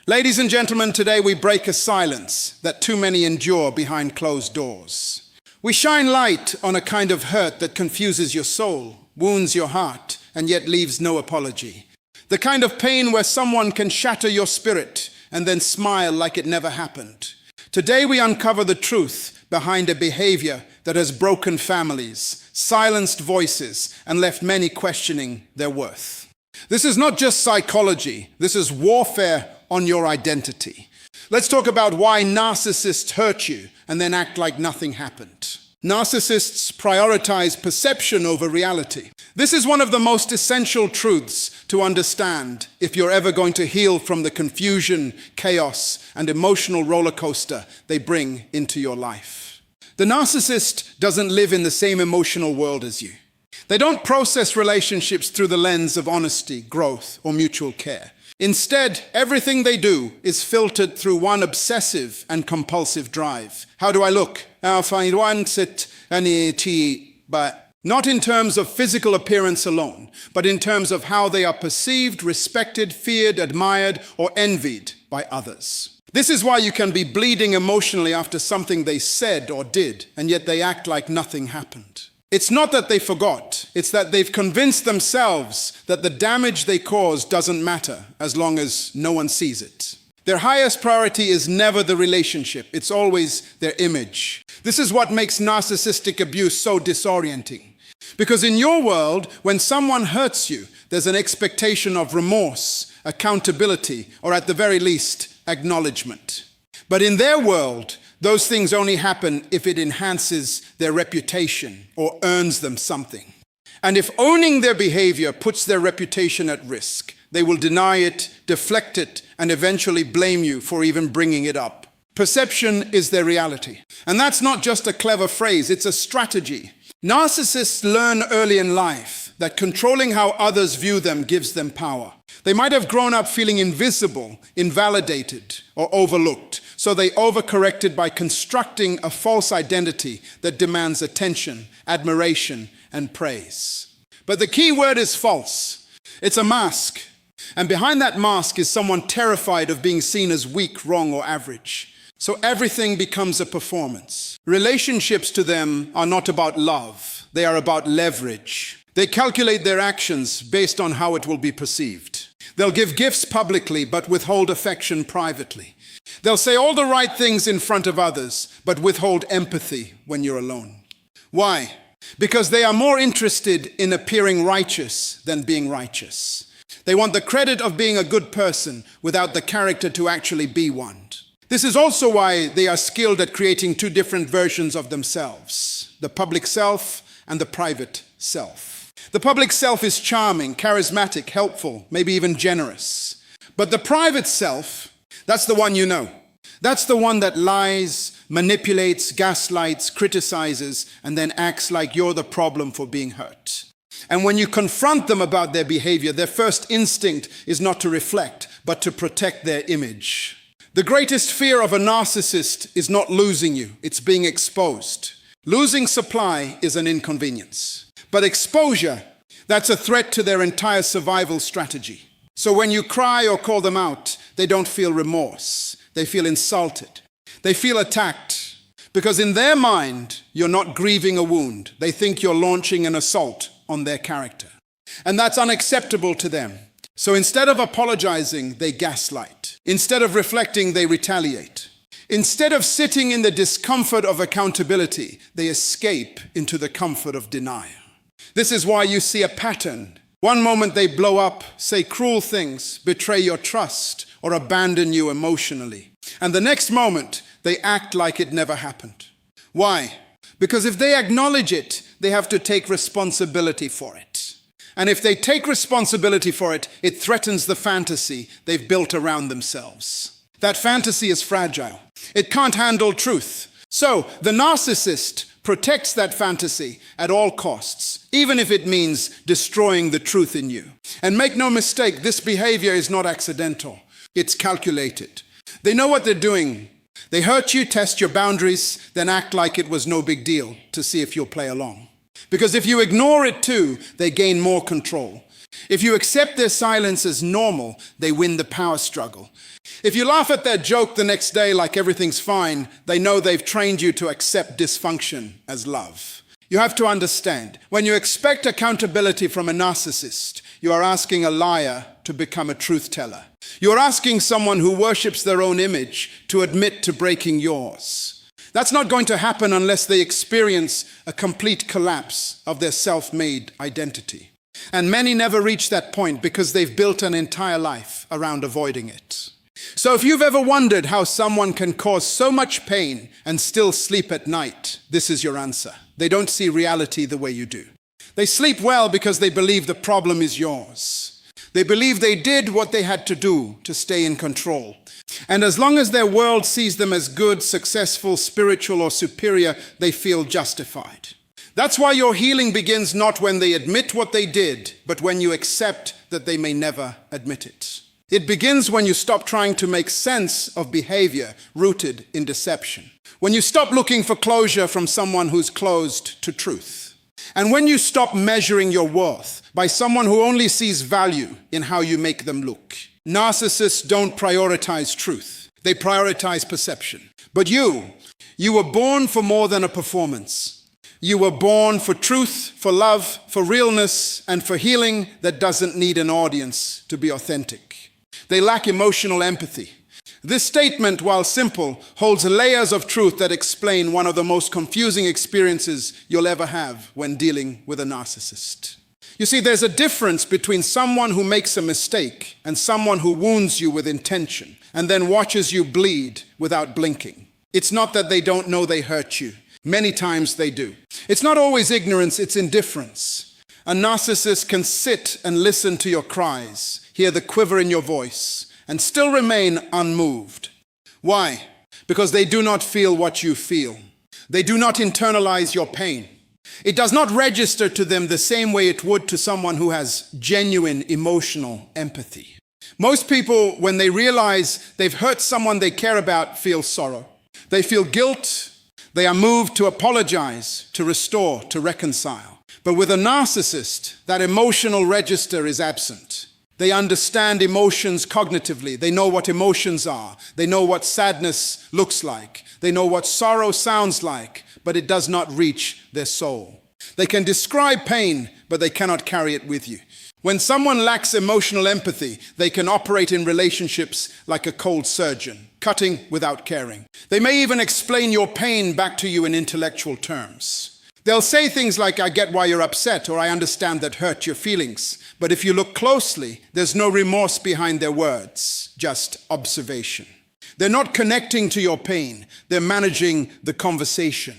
Ladies and gentlemen, today we break a silence that too many endure behind closed doors. We shine light on a kind of hurt that confuses your soul, wounds your heart, and yet leaves no apology. The kind of pain where someone can shatter your spirit and then smile like it never happened. Today we uncover the truth behind a behavior that has broken families, silenced voices, and left many questioning their worth. This is not just psychology, this is warfare on your identity. Let's talk about why narcissists hurt you and then act like nothing happened. Narcissists prioritize perception over reality. This is one of the most essential truths to understand if you're ever going to heal from the confusion, chaos, and emotional roller coaster they bring into your life. The narcissist doesn't live in the same emotional world as you. They don't process relationships through the lens of honesty, growth, or mutual care. Instead, everything they do is filtered through one obsessive and compulsive drive. How do I look? But not in terms of physical appearance alone, but in terms of how they are perceived, respected, feared, admired, or envied by others. This is why you can be bleeding emotionally after something they said or did, and yet they act like nothing happened. It's not that they forgot, it's that they've convinced themselves that the damage they cause doesn't matter as long as no one sees it. Their highest priority is never the relationship, it's always their image. This is what makes narcissistic abuse so disorienting. Because in your world, when someone hurts you, there's an expectation of remorse, accountability, or at the very least, acknowledgement. But in their world, those things only happen if it enhances their reputation or earns them something. And if owning their behavior puts their reputation at risk, they will deny it, deflect it, and eventually blame you for even bringing it up. Perception is their reality. And that's not just a clever phrase, it's a strategy. Narcissists learn early in life that controlling how others view them gives them power. They might have grown up feeling invisible, invalidated, or overlooked, so they overcorrected by constructing a false identity that demands attention, admiration, and praise. But the key word is false. It's a mask. And behind that mask is someone terrified of being seen as weak, wrong, or average. So everything becomes a performance. Relationships to them are not about love. They are about leverage. They calculate their actions based on how it will be perceived. They'll give gifts publicly, but withhold affection privately. They'll say all the right things in front of others, but withhold empathy when you're alone. Why? Because they are more interested in appearing righteous than being righteous. They want the credit of being a good person without the character to actually be one. This is also why they are skilled at creating two different versions of themselves, the public self and the private self. The public self is charming, charismatic, helpful, maybe even generous. But the private self, that's the one you know. That's the one that lies, manipulates, gaslights, criticizes, and then acts like you're the problem for being hurt. And when you confront them about their behavior, their first instinct is not to reflect, but to protect their image. The greatest fear of a narcissist is not losing you, it's being exposed. Losing supply is an inconvenience. But exposure, that's a threat to their entire survival strategy. So when you cry or call them out, they don't feel remorse. They feel insulted. They feel attacked. Because in their mind, you're not grieving a wound. They think you're launching an assault on their character. And that's unacceptable to them. So instead of apologizing, they gaslight. Instead of reflecting, they retaliate. Instead of sitting in the discomfort of accountability, they escape into the comfort of denial. This is why you see a pattern. One moment they blow up, say cruel things, betray your trust, or abandon you emotionally. And the next moment, they act like it never happened. Why? Because if they acknowledge it, they have to take responsibility for it. And if they take responsibility for it, it threatens the fantasy they've built around themselves. That fantasy is fragile. It can't handle truth. So the narcissist protects that fantasy at all costs, even if it means destroying the truth in you. And make no mistake, this behavior is not accidental. It's calculated. They know what they're doing. They hurt you, test your boundaries, then act like it was no big deal to see if you'll play along. Because if you ignore it too, they gain more control. If you accept their silence as normal, they win the power struggle. If you laugh at their joke the next day like everything's fine, they know they've trained you to accept dysfunction as love. You have to understand, when you expect accountability from a narcissist, you are asking a liar to become a truth teller. You are asking someone who worships their own image to admit to breaking yours. That's not going to happen unless they experience a complete collapse of their self-made identity. And many never reach that point because they've built an entire life around avoiding it. So if you've ever wondered how someone can cause so much pain and still sleep at night, this is your answer. They don't see reality the way you do. They sleep well because they believe the problem is yours. They believe they did what they had to do to stay in control. And as long as their world sees them as good, successful, spiritual, or superior, they feel justified. That's why your healing begins not when they admit what they did, but when you accept that they may never admit it. It begins when you stop trying to make sense of behavior rooted in deception. When you stop looking for closure from someone who's closed to truth. And when you stop measuring your worth by someone who only sees value in how you make them look. Narcissists don't prioritize truth. They prioritize perception. But you were born for more than a performance. You were born for truth, for love, for realness, and for healing that doesn't need an audience to be authentic. They lack emotional empathy. This statement, while simple, holds layers of truth that explain one of the most confusing experiences you'll ever have when dealing with a narcissist. You see, there's a difference between someone who makes a mistake and someone who wounds you with intention and then watches you bleed without blinking. It's not that they don't know they hurt you. Many times they do. It's not always ignorance, it's indifference. A narcissist can sit and listen to your cries, hear the quiver in your voice, and still remain unmoved. Why? Because they do not feel what you feel. They do not internalize your pain. It does not register to them the same way it would to someone who has genuine emotional empathy. Most people, when they realize they've hurt someone they care about, feel sorrow. They feel guilt. They are moved to apologize, to restore, to reconcile. But with a narcissist, that emotional register is absent. They understand emotions cognitively. They know what emotions are. They know what sadness looks like. They know what sorrow sounds like, but it does not reach their soul. They can describe pain, but they cannot carry it with you. When someone lacks emotional empathy, they can operate in relationships like a cold surgeon, cutting without caring. They may even explain your pain back to you in intellectual terms. They'll say things like, I get why you're upset, or I understand that hurt your feelings. But if you look closely, there's no remorse behind their words, just observation. They're not connecting to your pain, they're managing the conversation.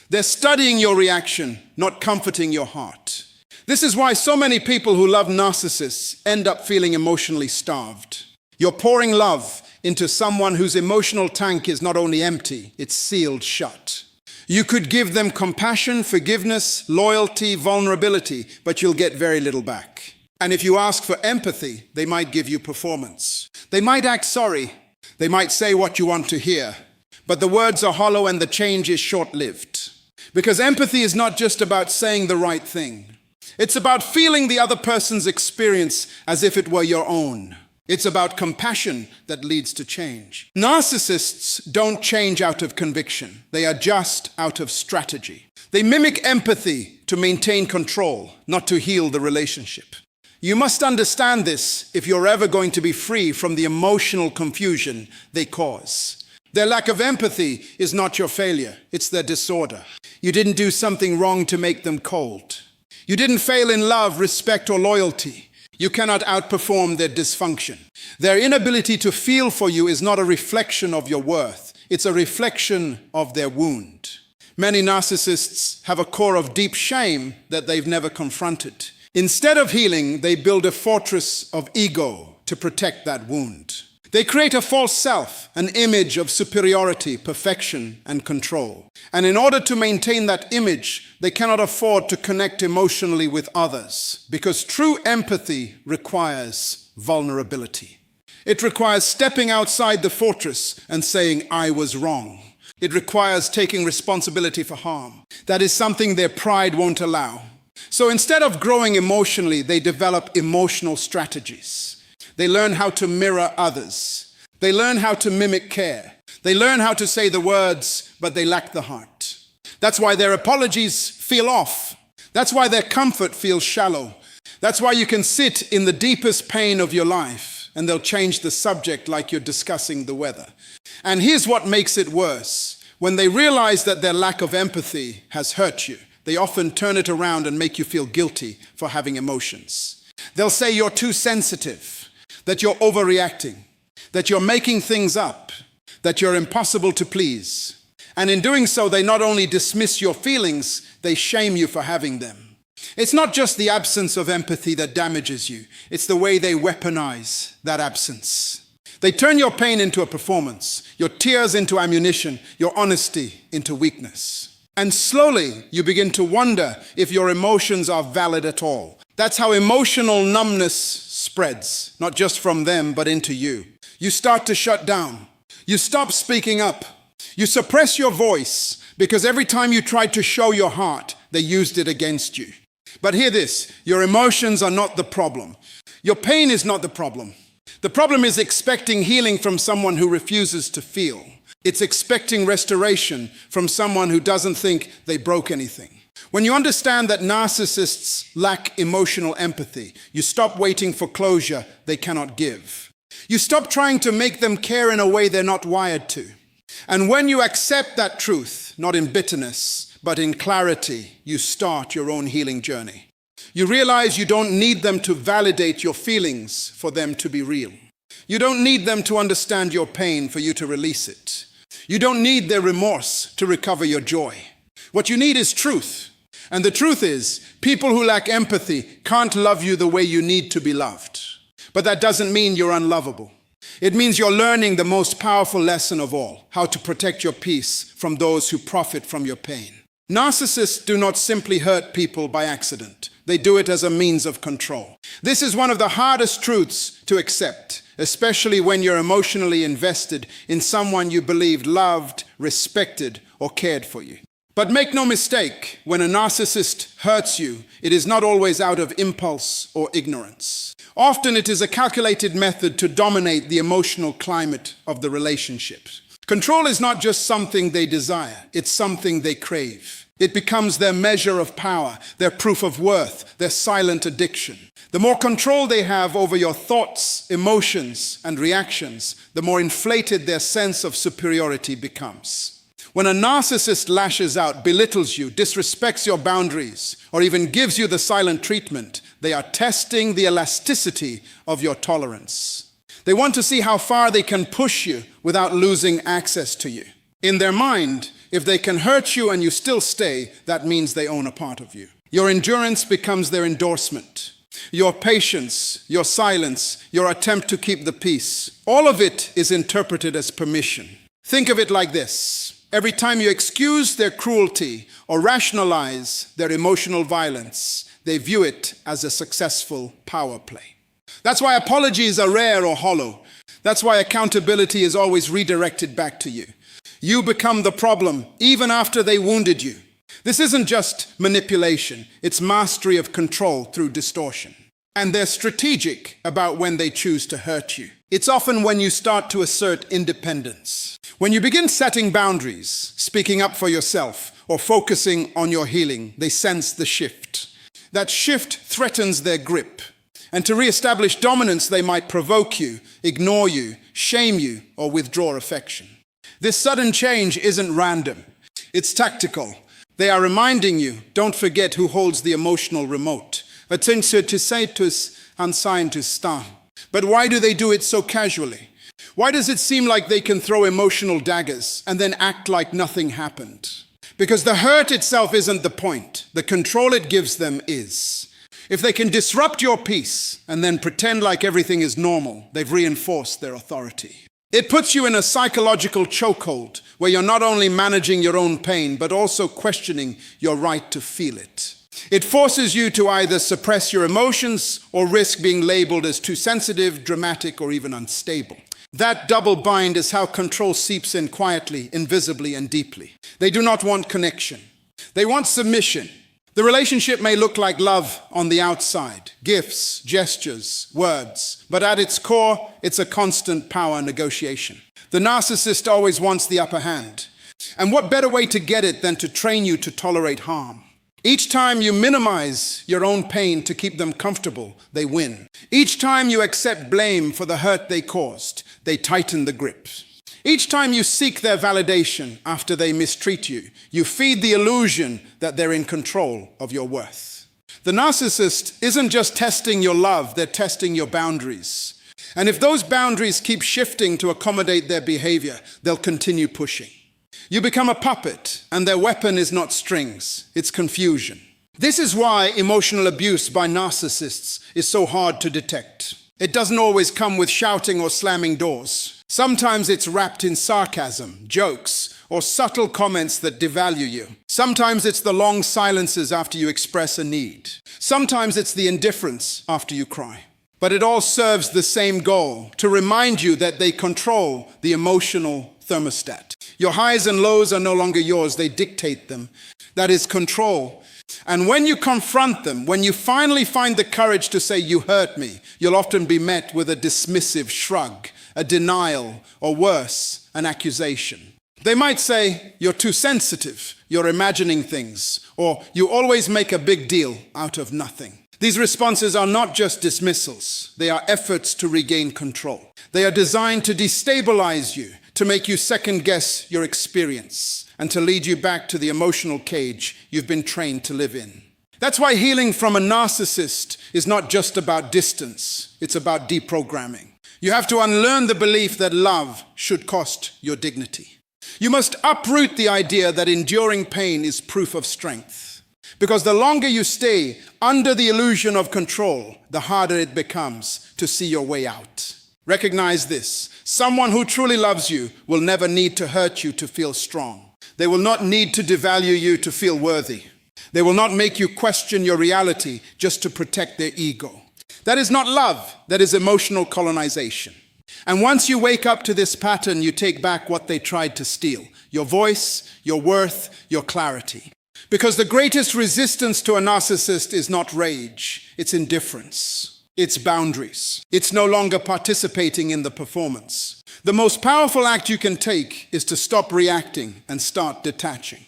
They're studying your reaction, not comforting your heart. This is why so many people who love narcissists end up feeling emotionally starved. You're pouring love into someone whose emotional tank is not only empty, it's sealed shut. You could give them compassion, forgiveness, loyalty, vulnerability, but you'll get very little back. And if you ask for empathy, they might give you performance. They might act sorry. They might say what you want to hear. But the words are hollow and the change is short-lived. Because empathy is not just about saying the right thing. It's about feeling the other person's experience as if it were your own. It's about compassion that leads to change. Narcissists don't change out of conviction. They adjust out of strategy. They mimic empathy to maintain control, not to heal the relationship. You must understand this if you're ever going to be free from the emotional confusion they cause. Their lack of empathy is not your failure, it's their disorder. You didn't do something wrong to make them cold. You didn't fail in love, respect, or loyalty. You cannot outperform their dysfunction. Their inability to feel for you is not a reflection of your worth. It's a reflection of their wound. Many narcissists have a core of deep shame that they've never confronted. Instead of healing, they build a fortress of ego to protect that wound. They create a false self, an image of superiority, perfection, and control. And in order to maintain that image, they cannot afford to connect emotionally with others, because true empathy requires vulnerability. It requires stepping outside the fortress and saying, I was wrong. It requires taking responsibility for harm. That is something their pride won't allow. So instead of growing emotionally, they develop emotional strategies. They learn how to mirror others. They learn how to mimic care. They learn how to say the words, but they lack the heart. That's why their apologies feel off. That's why their comfort feels shallow. That's why you can sit in the deepest pain of your life and they'll change the subject like you're discussing the weather. And here's what makes it worse. When they realize that their lack of empathy has hurt you, they often turn it around and make you feel guilty for having emotions. They'll say you're too sensitive, that you're overreacting, that you're making things up, that you're impossible to please. And in doing so, they not only dismiss your feelings, they shame you for having them. It's not just the absence of empathy that damages you. It's the way they weaponize that absence. They turn your pain into a performance, your tears into ammunition, your honesty into weakness. And slowly, you begin to wonder if your emotions are valid at all. That's how emotional numbness spreads, not just from them, but into you. You start to shut down. You stop speaking up. You suppress your voice because every time you tried to show your heart, they used it against you. But hear this, your emotions are not the problem. Your pain is not the problem. The problem is expecting healing from someone who refuses to feel. It's expecting restoration from someone who doesn't think they broke anything. When you understand that narcissists lack emotional empathy, you stop waiting for closure they cannot give. You stop trying to make them care in a way they're not wired to. And when you accept that truth, not in bitterness, but in clarity, you start your own healing journey. You realize you don't need them to validate your feelings for them to be real. You don't need them to understand your pain for you to release it. You don't need their remorse to recover your joy. What you need is truth. And the truth is, people who lack empathy can't love you the way you need to be loved. But that doesn't mean you're unlovable. It means you're learning the most powerful lesson of all, how to protect your peace from those who profit from your pain. Narcissists do not simply hurt people by accident. They do it as a means of control. This is one of the hardest truths to accept, especially when you're emotionally invested in someone you believed loved, respected, or cared for you. But make no mistake, when a narcissist hurts you, it is not always out of impulse or ignorance. Often it is a calculated method to dominate the emotional climate of the relationship. Control is not just something they desire, it's something they crave. It becomes their measure of power, their proof of worth, their silent addiction. The more control they have over your thoughts, emotions, and reactions, the more inflated their sense of superiority becomes. When a narcissist lashes out, belittles you, disrespects your boundaries, or even gives you the silent treatment, they are testing the elasticity of your tolerance. They want to see how far they can push you without losing access to you. In their mind, if they can hurt you and you still stay, that means they own a part of you. Your endurance becomes their endorsement. Your patience, your silence, your attempt to keep the peace, all of it is interpreted as permission. Think of it like this. Every time you excuse their cruelty or rationalize their emotional violence, they view it as a successful power play. That's why apologies are rare or hollow. That's why accountability is always redirected back to you. You become the problem even after they wounded you. This isn't just manipulation, it's mastery of control through distortion. And they're strategic about when they choose to hurt you. It's often when you start to assert independence. When you begin setting boundaries, speaking up for yourself, or focusing on your healing, they sense the shift. That shift threatens their grip. And to re-establish dominance, they might provoke you, ignore you, shame you, or withdraw affection. This sudden change isn't random. It's tactical. They are reminding you, don't forget who holds the emotional remote. But why do they do it so casually? Why does it seem like they can throw emotional daggers and then act like nothing happened? Because the hurt itself isn't the point. The control it gives them is. If they can disrupt your peace and then pretend like everything is normal, they've reinforced their authority. It puts you in a psychological chokehold where you're not only managing your own pain, but also questioning your right to feel it. It forces you to either suppress your emotions or risk being labeled as too sensitive, dramatic, or even unstable. That double bind is how control seeps in quietly, invisibly, and deeply. They do not want connection. They want submission. The relationship may look like love on the outside, gifts, gestures, words, but at its core, it's a constant power negotiation. The narcissist always wants the upper hand. And what better way to get it than to train you to tolerate harm? Each time you minimize your own pain to keep them comfortable, they win. Each time you accept blame for the hurt they caused, they tighten the grip. Each time you seek their validation after they mistreat you, you feed the illusion that they're in control of your worth. The narcissist isn't just testing your love, they're testing your boundaries. And if those boundaries keep shifting to accommodate their behavior, they'll continue pushing. You become a puppet, and their weapon is not strings, it's confusion. This is why emotional abuse by narcissists is so hard to detect. It doesn't always come with shouting or slamming doors. Sometimes it's wrapped in sarcasm, jokes, or subtle comments that devalue you. Sometimes it's the long silences after you express a need. Sometimes it's the indifference after you cry. But it all serves the same goal, to remind you that they control the emotional thermostat. Your highs and lows are no longer yours, they dictate them. That is control. And when you confront them, when you finally find the courage to say, "You hurt me," you'll often be met with a dismissive shrug, a denial, or worse, an accusation. They might say, "You're too sensitive, you're imagining things," or "You always make a big deal out of nothing." These responses are not just dismissals, they are efforts to regain control. They are designed to destabilize you, to make you second-guess your experience, and to lead you back to the emotional cage you've been trained to live in. That's why healing from a narcissist is not just about distance, it's about deprogramming. You have to unlearn the belief that love should cost your dignity. You must uproot the idea that enduring pain is proof of strength. Because the longer you stay under the illusion of control, the harder it becomes to see your way out. Recognize this: someone who truly loves you will never need to hurt you to feel strong. They will not need to devalue you to feel worthy. They will not make you question your reality just to protect their ego. That is not love, that is emotional colonization. And once you wake up to this pattern, you take back what they tried to steal: your voice, your worth, your clarity. Because the greatest resistance to a narcissist is not rage, it's indifference. It's boundaries. It's no longer participating in the performance. The most powerful act you can take is to stop reacting and start detaching.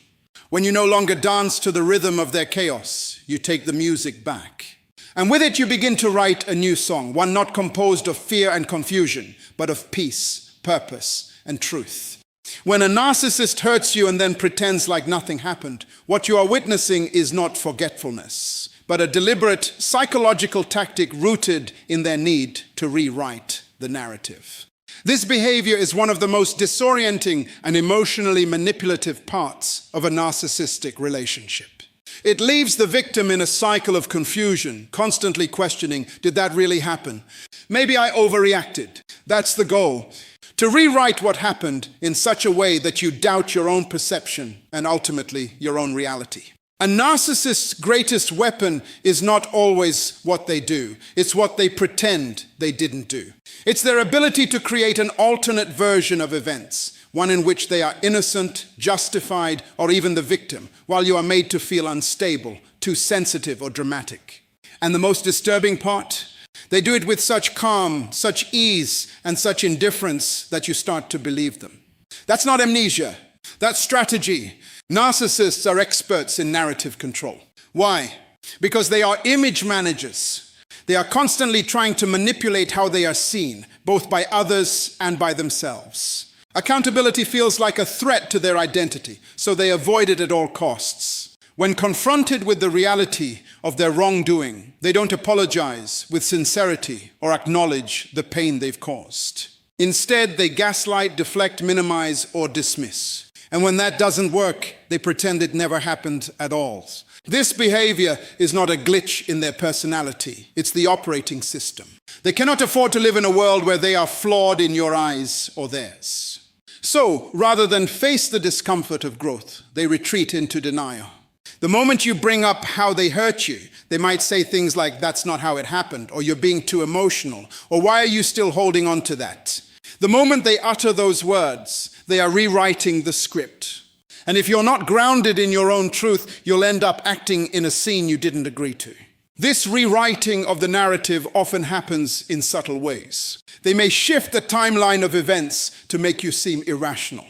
When you no longer dance to the rhythm of their chaos, you take the music back. And with it, you begin to write a new song, one not composed of fear and confusion, but of peace, purpose, and truth. When a narcissist hurts you and then pretends like nothing happened, what you are witnessing is not forgetfulness, but a deliberate psychological tactic rooted in their need to rewrite the narrative. This behavior is one of the most disorienting and emotionally manipulative parts of a narcissistic relationship. It leaves the victim in a cycle of confusion, constantly questioning, did that really happen? Maybe I overreacted. That's the goal. To rewrite what happened in such a way that you doubt your own perception and ultimately your own reality. A narcissist's greatest weapon is not always what they do. It's what they pretend they didn't do. It's their ability to create an alternate version of events, one in which they are innocent, justified, or even the victim, while you are made to feel unstable, too sensitive, or dramatic. And the most disturbing part? They do it with such calm, such ease, and such indifference that you start to believe them. That's not amnesia. That's strategy. Narcissists are experts in narrative control. Why? Because they are image managers. They are constantly trying to manipulate how they are seen, both by others and by themselves. Accountability feels like a threat to their identity, so they avoid it at all costs. When confronted with the reality of their wrongdoing, they don't apologize with sincerity or acknowledge the pain they've caused. Instead, they gaslight, deflect, minimize, or dismiss. And when that doesn't work, they pretend it never happened at all. This behavior is not a glitch in their personality. It's the operating system. They cannot afford to live in a world where they are flawed in your eyes or theirs. So, rather than face the discomfort of growth, they retreat into denial. The moment you bring up how they hurt you, they might say things like, "That's not how it happened," or "You're being too emotional," or "Why are you still holding on to that?" The moment they utter those words, they are rewriting the script. And if you're not grounded in your own truth, you'll end up acting in a scene you didn't agree to. This rewriting of the narrative often happens in subtle ways. They may shift the timeline of events to make you seem irrational.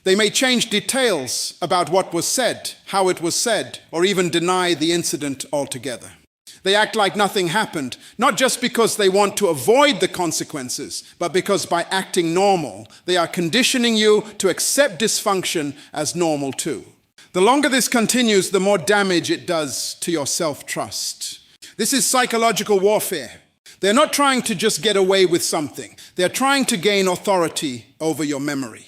They may change details about what was said, how it was said, or even deny the incident altogether. They act like nothing happened, not just because they want to avoid the consequences, but because by acting normal, they are conditioning you to accept dysfunction as normal too. The longer this continues, the more damage it does to your self-trust. This is psychological warfare. They're not trying to just get away with something. They're trying to gain authority over your memory.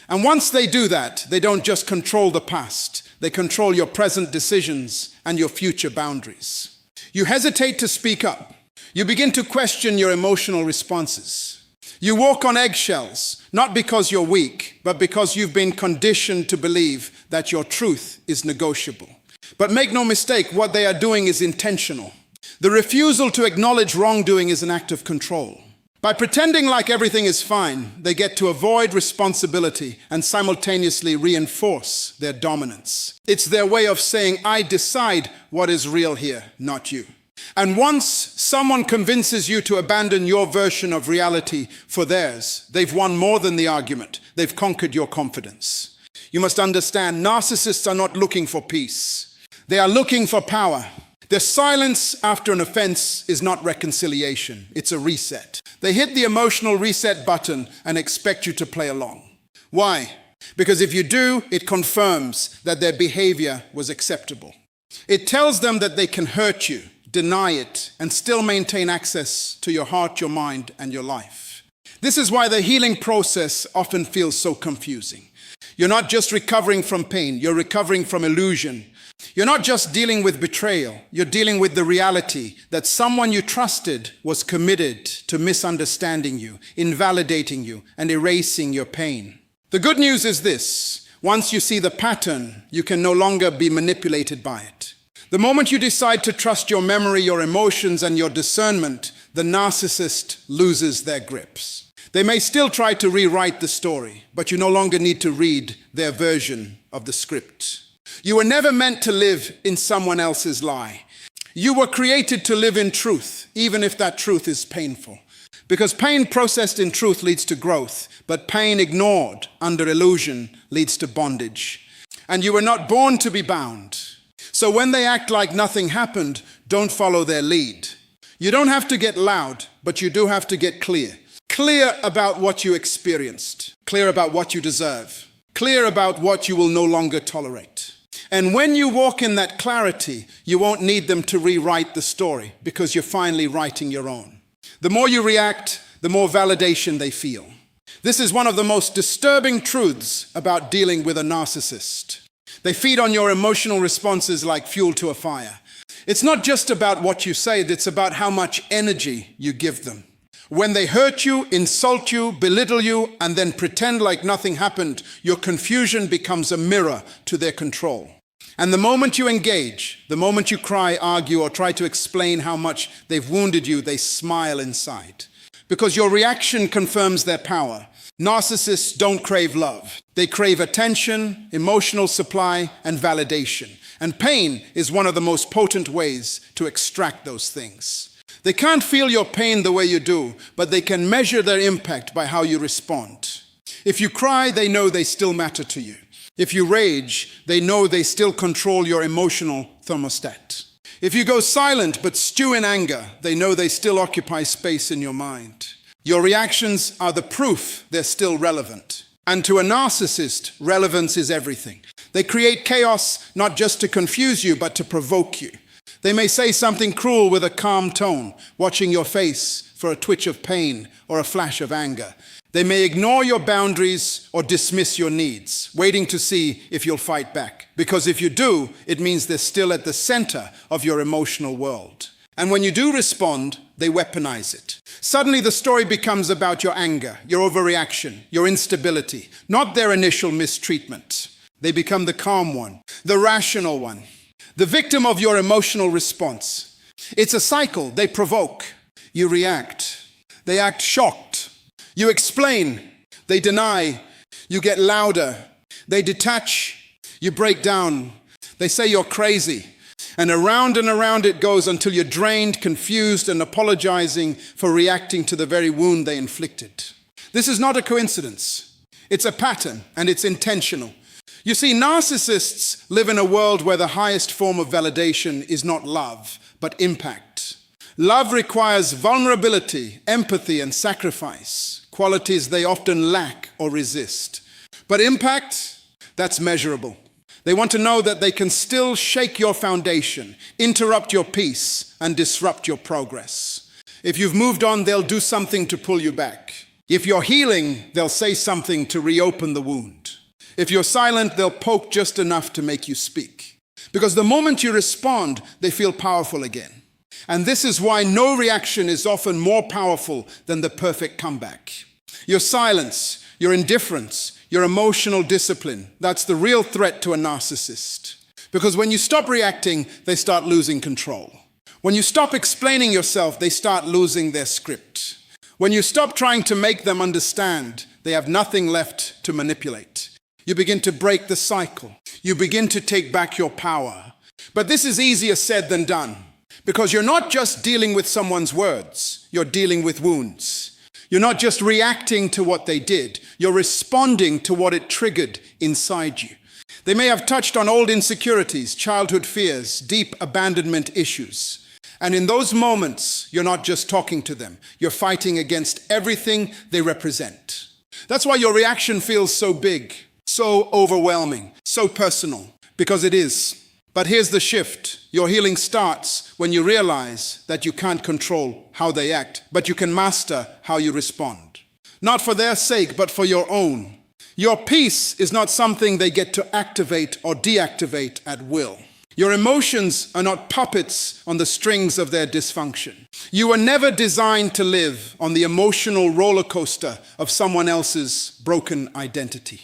And once they do that, they don't just control the past. They control your present decisions and your future boundaries. You hesitate to speak up. You begin to question your emotional responses. You walk on eggshells, not because you're weak, but because you've been conditioned to believe that your truth is negotiable. But make no mistake, what they are doing is intentional. The refusal to acknowledge wrongdoing is an act of control. By pretending like everything is fine, they get to avoid responsibility and simultaneously reinforce their dominance. It's their way of saying, I decide what is real here, not you. And once someone convinces you to abandon your version of reality for theirs, they've won more than the argument. They've conquered your confidence. You must understand, narcissists are not looking for peace. They are looking for power. Their silence after an offense is not reconciliation, it's a reset. They hit the emotional reset button and expect you to play along. Why? Because if you do, it confirms that their behavior was acceptable. It tells them that they can hurt you, deny it, and still maintain access to your heart, your mind, and your life. This is why the healing process often feels so confusing. You're not just recovering from pain, you're recovering from illusion. You're not just dealing with betrayal, you're dealing with the reality that someone you trusted was committed to misunderstanding you, invalidating you, and erasing your pain. The good news is this: once you see the pattern, you can no longer be manipulated by it. The moment you decide to trust your memory, your emotions, and your discernment, the narcissist loses their grips. They may still try to rewrite the story, but you no longer need to read their version of the script. You were never meant to live in someone else's lie. You were created to live in truth, even if that truth is painful. Because pain processed in truth leads to growth, but pain ignored under illusion leads to bondage. And you were not born to be bound. So when they act like nothing happened, don't follow their lead. You don't have to get loud, but you do have to get clear. Clear about what you experienced. Clear about what you deserve. Clear about what you will no longer tolerate. And when you walk in that clarity, you won't need them to rewrite the story because you're finally writing your own. The more you react, the more validation they feel. This is one of the most disturbing truths about dealing with a narcissist. They feed on your emotional responses like fuel to a fire. It's not just about what you say, it's about how much energy you give them. When they hurt you, insult you, belittle you, and then pretend like nothing happened, your confusion becomes a mirror to their control. And the moment you engage, the moment you cry, argue, or try to explain how much they've wounded you, they smile inside. Because your reaction confirms their power. Narcissists don't crave love. They crave attention, emotional supply, and validation. And pain is one of the most potent ways to extract those things. They can't feel your pain the way you do, but they can measure their impact by how you respond. If you cry, they know they still matter to you. If you rage, they know they still control your emotional thermostat. If you go silent but stew in anger, they know they still occupy space in your mind. Your reactions are the proof they're still relevant. And to a narcissist, relevance is everything. They create chaos not just to confuse you, but to provoke you. They may say something cruel with a calm tone, watching your face for a twitch of pain or a flash of anger. They may ignore your boundaries or dismiss your needs, waiting to see if you'll fight back. Because if you do, it means they're still at the center of your emotional world. And when you do respond, they weaponize it. Suddenly the story becomes about your anger, your overreaction, your instability, not their initial mistreatment. They become the calm one, the rational one, the victim of your emotional response. It's a cycle. They provoke, you react. They act shocked. You explain, they deny. You get louder. They detach, You break down. They say you're crazy. And around it goes until you're drained, confused, and apologizing for reacting to the very wound they inflicted. This is not a coincidence. It's a pattern, and it's intentional. You see, narcissists live in a world where the highest form of validation is not love, but impact. Love requires vulnerability, empathy, and sacrifice, qualities they often lack or resist. But impact, that's measurable. They want to know that they can still shake your foundation, interrupt your peace, and disrupt your progress. If you've moved on, they'll do something to pull you back. If you're healing, they'll say something to reopen the wound. If you're silent, they'll poke just enough to make you speak. Because the moment you respond, they feel powerful again. And this is why no reaction is often more powerful than the perfect comeback. Your silence, your indifference, your emotional discipline, that's the real threat to a narcissist. Because when you stop reacting, they start losing control. When you stop explaining yourself, they start losing their script. When you stop trying to make them understand, they have nothing left to manipulate. You begin to break the cycle. You begin to take back your power. But this is easier said than done, because you're not just dealing with someone's words, you're dealing with wounds. You're not just reacting to what they did, you're responding to what it triggered inside you. They may have touched on old insecurities, childhood fears, deep abandonment issues. And in those moments, you're not just talking to them, you're fighting against everything they represent. That's why your reaction feels so big, so overwhelming, so personal, because it is. But here's the shift. Your healing starts when you realize that you can't control how they act, but you can master how you respond. Not for their sake, but for your own. Your peace is not something they get to activate or deactivate at will. Your emotions are not puppets on the strings of their dysfunction. You were never designed to live on the emotional roller coaster of someone else's broken identity.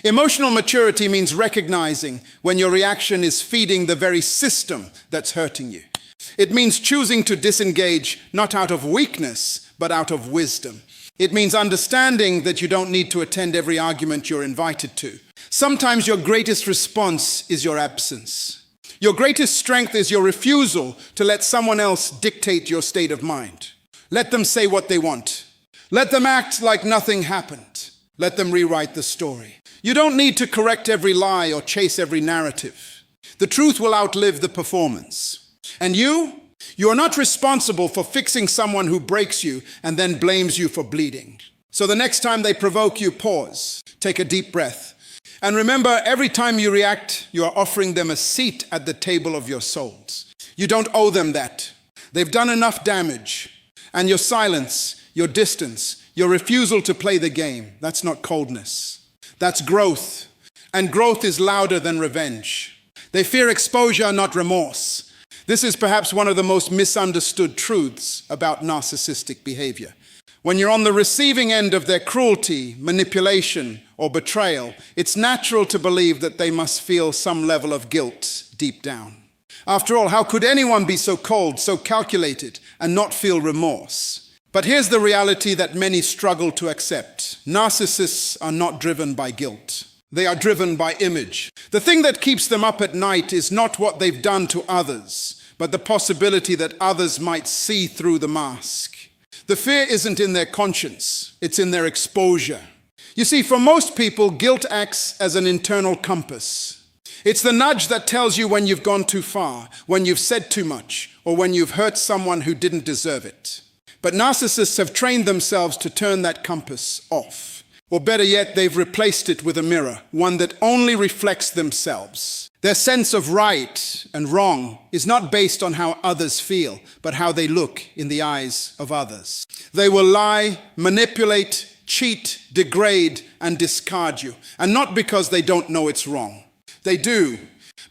Emotional maturity means recognizing when your reaction is feeding the very system that's hurting you. It means choosing to disengage not out of weakness, but out of wisdom. It means understanding that you don't need to attend every argument you're invited to. Sometimes your greatest response is your absence. Your greatest strength is your refusal to let someone else dictate your state of mind. Let them say what they want. Let them act like nothing happened. Let them rewrite the story. You don't need to correct every lie or chase every narrative. The truth will outlive the performance. And you are not responsible for fixing someone who breaks you and then blames you for bleeding. So the next time they provoke you, pause, take a deep breath. And remember, every time you react, you are offering them a seat at the table of your souls. You don't owe them that. They've done enough damage. And your silence, your distance, your refusal to play the game, that's not coldness. That's growth. And growth is louder than revenge. They fear exposure, not remorse. This is perhaps one of the most misunderstood truths about narcissistic behavior. When you're on the receiving end of their cruelty, manipulation, or betrayal, it's natural to believe that they must feel some level of guilt deep down. After all, how could anyone be so cold, so calculated, and not feel remorse? But here's the reality that many struggle to accept. Narcissists are not driven by guilt. They are driven by image. The thing that keeps them up at night is not what they've done to others, but the possibility that others might see through the mask. The fear isn't in their conscience, it's in their exposure. You see, for most people, guilt acts as an internal compass. It's the nudge that tells you when you've gone too far, when you've said too much, or when you've hurt someone who didn't deserve it. But narcissists have trained themselves to turn that compass off. Or better yet, they've replaced it with a mirror, one that only reflects themselves. Their sense of right and wrong is not based on how others feel, but how they look in the eyes of others. They will lie, manipulate, cheat, degrade, and discard you. And not because they don't know it's wrong. They do.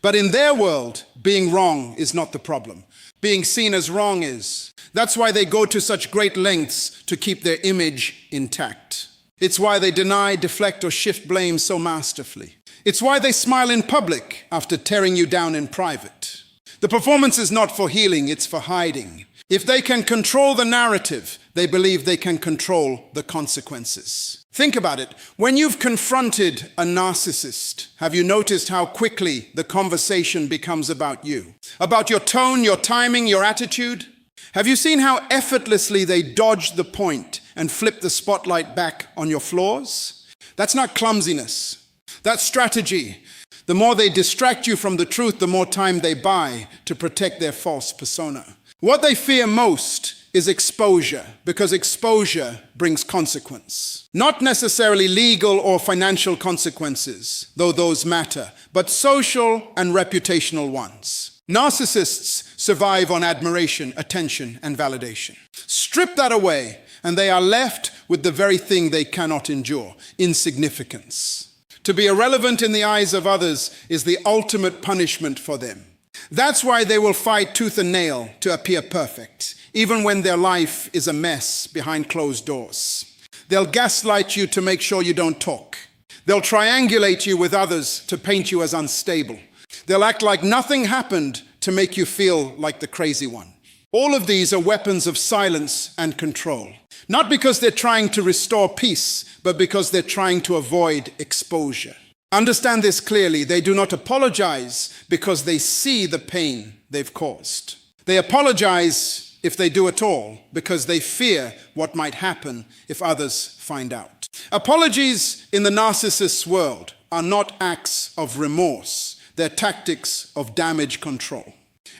But in their world, being wrong is not the problem. Being seen as wrong is. That's why they go to such great lengths to keep their image intact. It's why they deny, deflect, or shift blame so masterfully. It's why they smile in public after tearing you down in private. The performance is not for healing, it's for hiding. If they can control the narrative, They believe they can control the consequences. Think about it. When you've confronted a narcissist, have you noticed how quickly the conversation becomes about you? About your tone, your timing, your attitude? Have you seen how effortlessly they dodge the point and flip the spotlight back on your flaws? That's not clumsiness. That's strategy. The more they distract you from the truth, the more time they buy to protect their false persona. What they fear most is exposure, because exposure brings consequence. Not necessarily legal or financial consequences, though those matter, but social and reputational ones. Narcissists survive on admiration, attention, and validation. Strip that away, and they are left with the very thing they cannot endure: insignificance. To be irrelevant in the eyes of others is the ultimate punishment for them. That's why they will fight tooth and nail to appear perfect, even when their life is a mess behind closed doors. They'll gaslight you to make sure you don't talk. They'll triangulate you with others to paint you as unstable. They'll act like nothing happened to make you feel like the crazy one. All of these are weapons of silence and control. Not because they're trying to restore peace, but because they're trying to avoid exposure. Understand this clearly. They do not apologize because they see the pain they've caused. They apologize, if they do at all, because they fear what might happen if others find out. Apologies in the narcissist's world are not acts of remorse. They're tactics of damage control.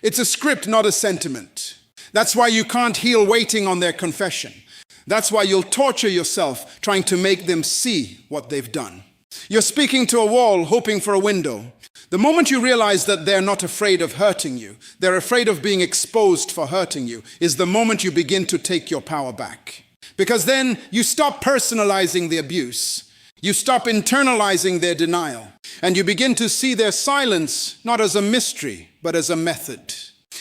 It's a script, not a sentiment. That's why you can't heal waiting on their confession. That's why you'll torture yourself trying to make them see what they've done. You're speaking to a wall, hoping for a window. The moment you realize that they're not afraid of hurting you, they're afraid of being exposed for hurting you, is the moment you begin to take your power back. Because then you stop personalizing the abuse. You stop internalizing their denial. And you begin to see their silence not as a mystery, but as a method.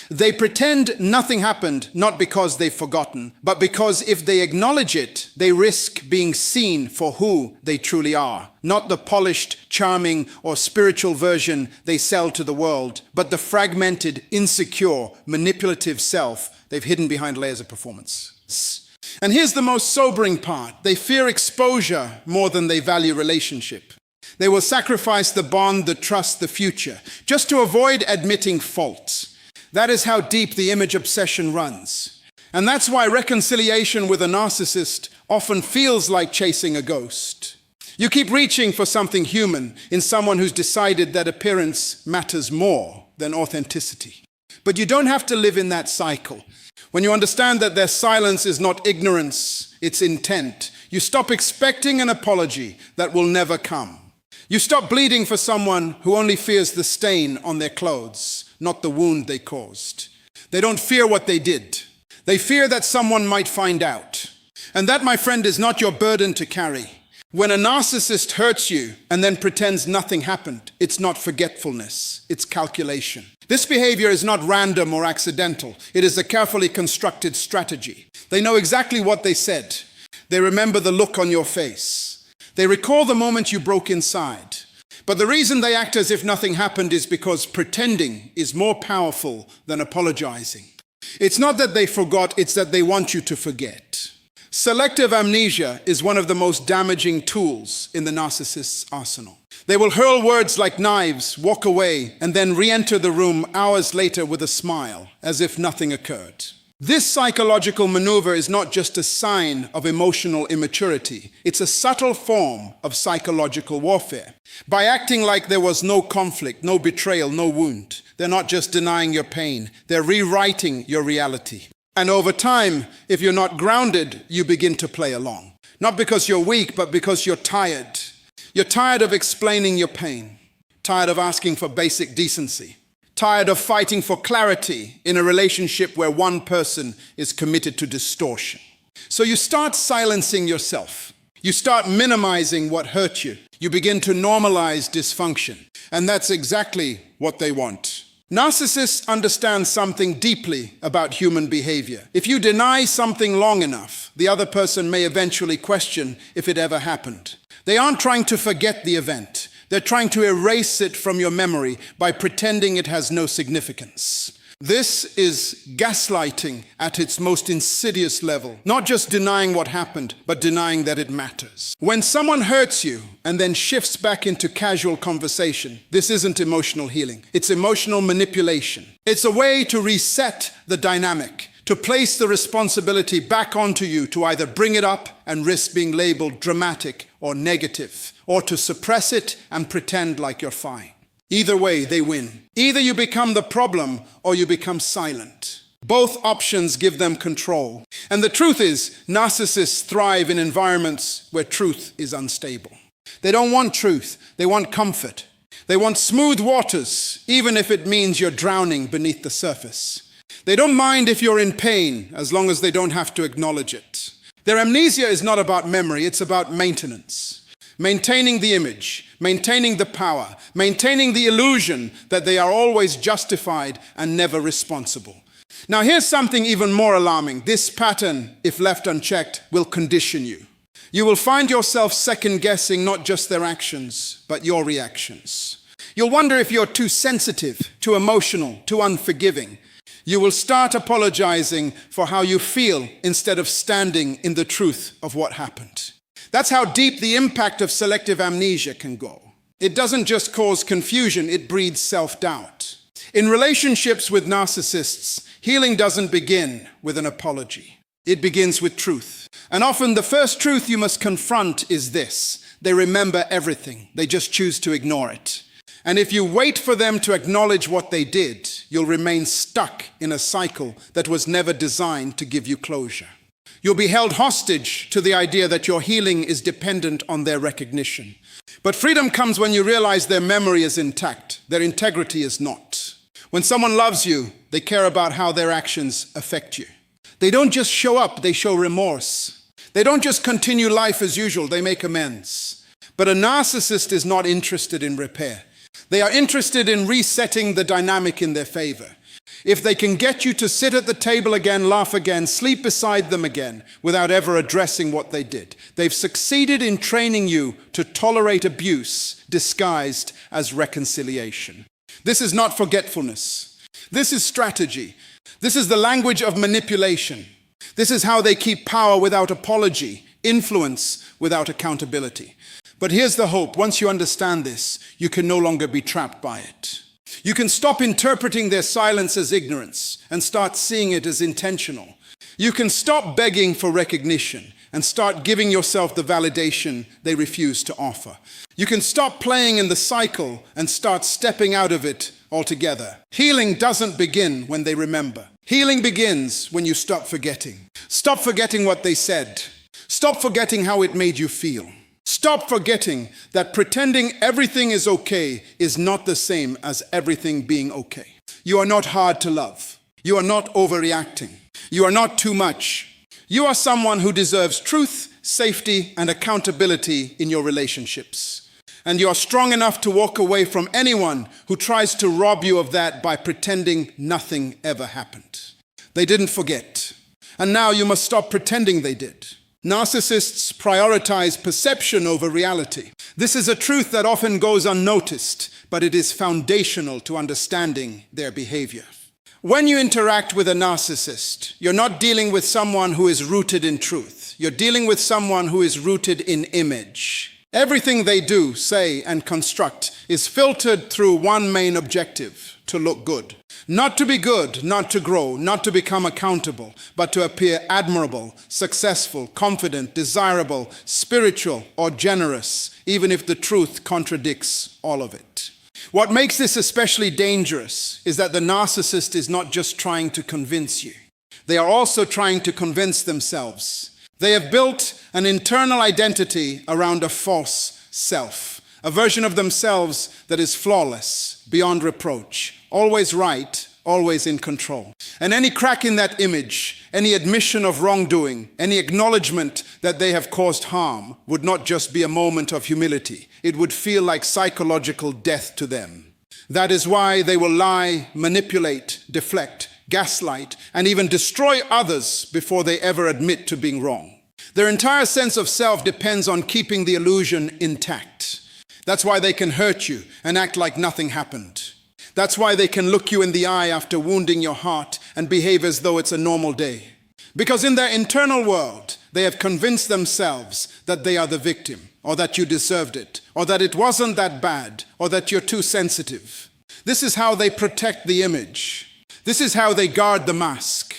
They pretend nothing happened, not because they've forgotten, but because if they acknowledge it, they risk being seen for who they truly are. Not the polished, charming, or spiritual version they sell to the world, but the fragmented, insecure, manipulative self they've hidden behind layers of performance. And here's the most sobering part. They fear exposure more than they value relationship. They will sacrifice the bond, the trust, the future, just to avoid admitting faults. That is how deep the image obsession runs. And that's why reconciliation with a narcissist often feels like chasing a ghost. You keep reaching for something human in someone who's decided that appearance matters more than authenticity. But you don't have to live in that cycle. When you understand that their silence is not ignorance, it's intent, you stop expecting an apology that will never come. You stop bleeding for someone who only fears the stain on their clothes, not the wound they caused. They don't fear what they did. They fear that someone might find out. And that, my friend, is not your burden to carry. When a narcissist hurts you and then pretends nothing happened, it's not forgetfulness, it's calculation. This behavior is not random or accidental. It is a carefully constructed strategy. They know exactly what they said. They remember the look on your face. They recall the moment you broke inside. But the reason they act as if nothing happened is because pretending is more powerful than apologizing. It's not that they forgot, it's that they want you to forget. Selective amnesia is one of the most damaging tools in the narcissist's arsenal. They will hurl words like knives, walk away, and then re-enter the room hours later with a smile, as if nothing occurred. This psychological maneuver is not just a sign of emotional immaturity. It's a subtle form of psychological warfare. By acting like there was no conflict, no betrayal, no wound, they're not just denying your pain, they're rewriting your reality. And over time, if you're not grounded, you begin to play along. Not because you're weak, but because you're tired. You're tired of explaining your pain, tired of asking for basic decency, tired of fighting for clarity in a relationship where one person is committed to distortion. So you start silencing yourself. You start minimizing what hurt you. You begin to normalize dysfunction. And that's exactly what they want. Narcissists understand something deeply about human behavior. If you deny something long enough, the other person may eventually question if it ever happened. They aren't trying to forget the event. They're trying to erase it from your memory by pretending it has no significance. This is gaslighting at its most insidious level. Not just denying what happened, but denying that it matters. When someone hurts you and then shifts back into casual conversation, this isn't emotional healing. It's emotional manipulation. It's a way to reset the dynamic, to place the responsibility back onto you to either bring it up and risk being labeled dramatic or negative, or to suppress it and pretend like you're fine. Either way, they win. Either you become the problem or you become silent. Both options give them control. And the truth is, narcissists thrive in environments where truth is unstable. They don't want truth, they want comfort. They want smooth waters, even if it means you're drowning beneath the surface. They don't mind if you're in pain, as long as they don't have to acknowledge it. Their amnesia is not about memory, it's about maintenance. Maintaining the image, maintaining the power, maintaining the illusion that they are always justified and never responsible. Now here's something even more alarming. This pattern, if left unchecked, will condition you. You will find yourself second-guessing not just their actions, but your reactions. You'll wonder if you're too sensitive, too emotional, too unforgiving. You will start apologizing for how you feel instead of standing in the truth of what happened. That's how deep the impact of selective amnesia can go. It doesn't just cause confusion, it breeds self-doubt. In relationships with narcissists, healing doesn't begin with an apology. It begins with truth. And often the first truth you must confront is this: they remember everything, they just choose to ignore it. And if you wait for them to acknowledge what they did, you'll remain stuck in a cycle that was never designed to give you closure. You'll be held hostage to the idea that your healing is dependent on their recognition. But freedom comes when you realize their memory is intact, their integrity is not. When someone loves you, they care about how their actions affect you. They don't just show up, they show remorse. They don't just continue life as usual, they make amends. But a narcissist is not interested in repair. They are interested in resetting the dynamic in their favor. If they can get you to sit at the table again, laugh again, sleep beside them again, without ever addressing what they did, they've succeeded in training you to tolerate abuse disguised as reconciliation. This is not forgetfulness. This is strategy. This is the language of manipulation. This is how they keep power without apology, influence without accountability. But here's the hope. Once you understand this, you can no longer be trapped by it. You can stop interpreting their silence as ignorance and start seeing it as intentional. You can stop begging for recognition and start giving yourself the validation they refuse to offer. You can stop playing in the cycle and start stepping out of it altogether. Healing doesn't begin when they remember. Healing begins when you stop forgetting. Stop forgetting what they said. Stop forgetting how it made you feel. Stop forgetting that pretending everything is okay is not the same as everything being okay. You are not hard to love. You are not overreacting. You are not too much. You are someone who deserves truth, safety, and accountability in your relationships. And you are strong enough to walk away from anyone who tries to rob you of that by pretending nothing ever happened. They didn't forget. And now you must stop pretending they did. Narcissists prioritize perception over reality. This is a truth that often goes unnoticed, but it is foundational to understanding their behavior. When you interact with a narcissist, you're not dealing with someone who is rooted in truth. You're dealing with someone who is rooted in image. Everything they do, say, and construct is filtered through one main objective: to look good. Not to be good, not to grow, not to become accountable, but to appear admirable, successful, confident, desirable, spiritual, or generous, even if the truth contradicts all of it. What makes this especially dangerous is that the narcissist is not just trying to convince you. They are also trying to convince themselves. They have built an internal identity around a false self, a version of themselves that is flawless, beyond reproach, always right, always in control. And any crack in that image, any admission of wrongdoing, any acknowledgement that they have caused harm would not just be a moment of humility. It would feel like psychological death to them. That is why they will lie, manipulate, deflect, gaslight, and even destroy others before they ever admit to being wrong. Their entire sense of self depends on keeping the illusion intact. That's why they can hurt you and act like nothing happened. That's why they can look you in the eye after wounding your heart and behave as though it's a normal day. Because in their internal world, they have convinced themselves that they are the victim, or that you deserved it, or that it wasn't that bad, or that you're too sensitive. This is how they protect the image. This is how they guard the mask.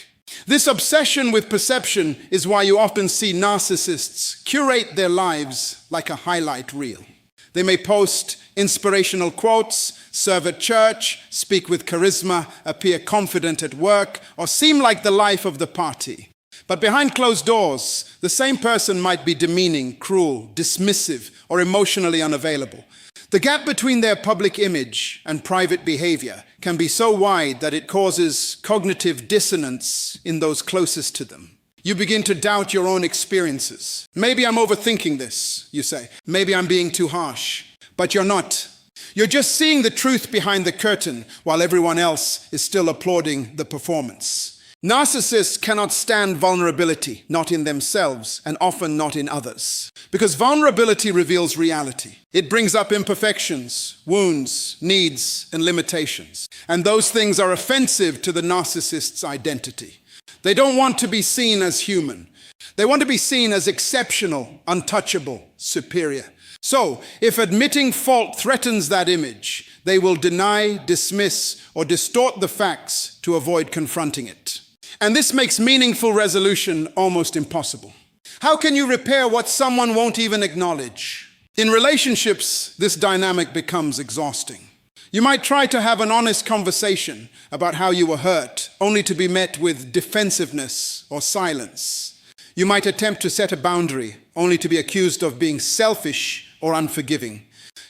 This obsession with perception is why you often see narcissists curate their lives like a highlight reel. They may post inspirational quotes, serve at church, speak with charisma, appear confident at work, or seem like the life of the party. But behind closed doors, the same person might be demeaning, cruel, dismissive, or emotionally unavailable. The gap between their public image and private behavior can be so wide that it causes cognitive dissonance in those closest to them. You begin to doubt your own experiences. Maybe I'm overthinking this, you say. Maybe I'm being too harsh. But you're not. You're just seeing the truth behind the curtain while everyone else is still applauding the performance. Narcissists cannot stand vulnerability, not in themselves, and often not in others. Because vulnerability reveals reality. It brings up imperfections, wounds, needs, and limitations. And those things are offensive to the narcissist's identity. They don't want to be seen as human. They want to be seen as exceptional, untouchable, superior. So, if admitting fault threatens that image, they will deny, dismiss, or distort the facts to avoid confronting it. And this makes meaningful resolution almost impossible. How can you repair what someone won't even acknowledge? In relationships, this dynamic becomes exhausting. You might try to have an honest conversation about how you were hurt, only to be met with defensiveness or silence. You might attempt to set a boundary, only to be accused of being selfish or unforgiving.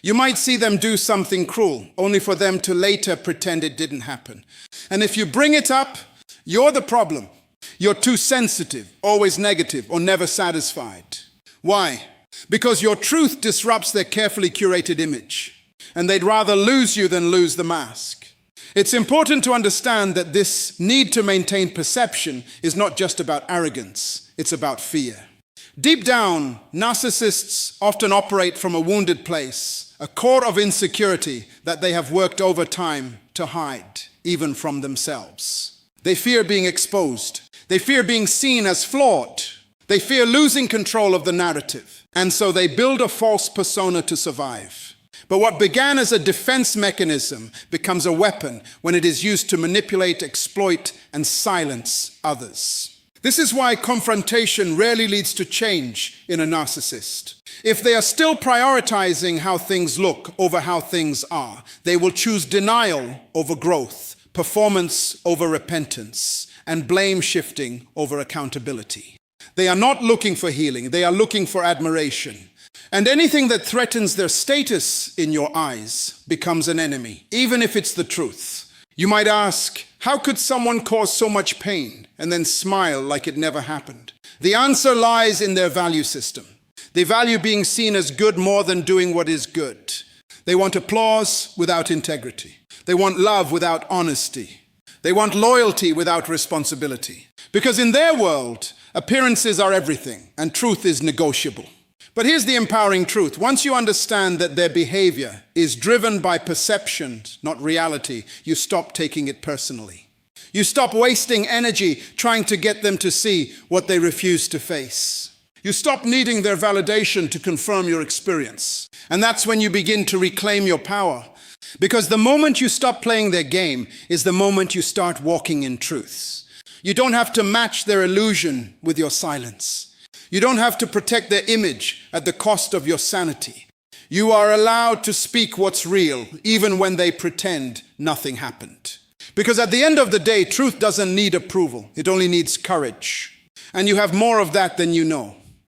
You might see them do something cruel, only for them to later pretend it didn't happen. And if you bring it up, you're the problem. You're too sensitive, always negative, or never satisfied. Why? Because your truth disrupts their carefully curated image, and they'd rather lose you than lose the mask. It's important to understand that this need to maintain perception is not just about arrogance, it's about fear. Deep down, narcissists often operate from a wounded place, a core of insecurity that they have worked over time to hide, even from themselves. They fear being exposed. They fear being seen as flawed. They fear losing control of the narrative. And so they build a false persona to survive. But what began as a defense mechanism becomes a weapon when it is used to manipulate, exploit, and silence others. This is why confrontation rarely leads to change in a narcissist. If they are still prioritizing how things look over how things are, they will choose denial over growth, performance over repentance, and blame shifting over accountability. They are not looking for healing, they are looking for admiration. And anything that threatens their status in your eyes becomes an enemy, even if it's the truth. You might ask, how could someone cause so much pain and then smile like it never happened? The answer lies in their value system. They value being seen as good more than doing what is good. They want applause without integrity. They want love without honesty. They want loyalty without responsibility. Because in their world, appearances are everything and truth is negotiable. But here's the empowering truth. Once you understand that their behavior is driven by perception, not reality, you stop taking it personally. You stop wasting energy trying to get them to see what they refuse to face. You stop needing their validation to confirm your experience. And that's when you begin to reclaim your power. Because the moment you stop playing their game is the moment you start walking in truth. You don't have to match their illusion with your silence. You don't have to protect their image at the cost of your sanity. You are allowed to speak what's real, even when they pretend nothing happened. Because at the end of the day, truth doesn't need approval. It only needs courage. And you have more of that than you know.